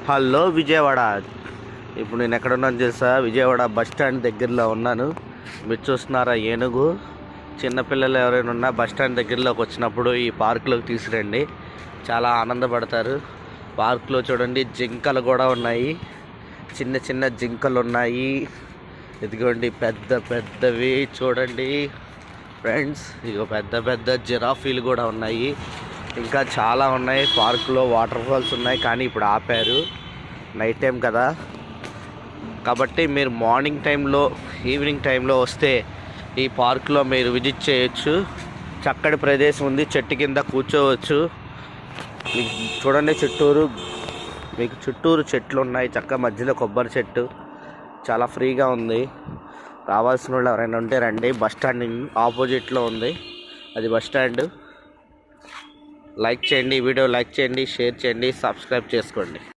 Hello Vijayawada. ఇప్పుడు నేను ఎక్కడ ఉన్నాను తెలుసా? విజయవాడ బస్ స్టాండ్ దగ్గరలో ఉన్నాను. మీరు చూస్తున్నారా ఏనుగు? చిన్నపిల్లలు ఎవరైనా ఉన్నా బస్ స్టాండ్ దగ్గరలోకి వచ్చినప్పుడు ఈ పార్కులోకి తీసుకురండి, చాలా ఆనందపడతారు. పార్కులో చూడండి జింకలు కూడా ఉన్నాయి, చిన్న చిన్న జింకలు ఉన్నాయి. ఇదిగోండి పెద్ద పెద్దవి చూడండి ఫ్రెండ్స్. ఇగో పెద్ద పెద్ద జిరాఫీలు కూడా ఉన్నాయి, ఇంకా చాలా ఉన్నాయి. పార్కులో వాటర్ ఫాల్స్ ఉన్నాయి, కానీ ఇప్పుడు ఆపారు, నైట్ టైం కదా. కాబట్టి మీరు మార్నింగ్ టైంలో ఈవినింగ్ టైంలో వస్తే ఈ పార్కులో మీరు విజిట్ చేయొచ్చు. చక్కటి ప్రదేశం ఉంది, చెట్టు కింద కూర్చోవచ్చు. మీకు చూడండి మీకు చుట్టూరు చెట్లు ఉన్నాయి, చక్కగా మధ్యలో కొబ్బరి చెట్టు, చాలా ఫ్రీగా ఉంది. రావాల్సిన వాళ్ళు ఎవరైనా ఉంటే రండి. బస్ స్టాండ్ ఆపోజిట్లో ఉంది అది బస్ స్టాండ్. లైక్ చేయండి, వీడియో లైక్ చేయండి, షేర్ చేయండి, సబ్స్క్రైబ్ చేసుకోండి.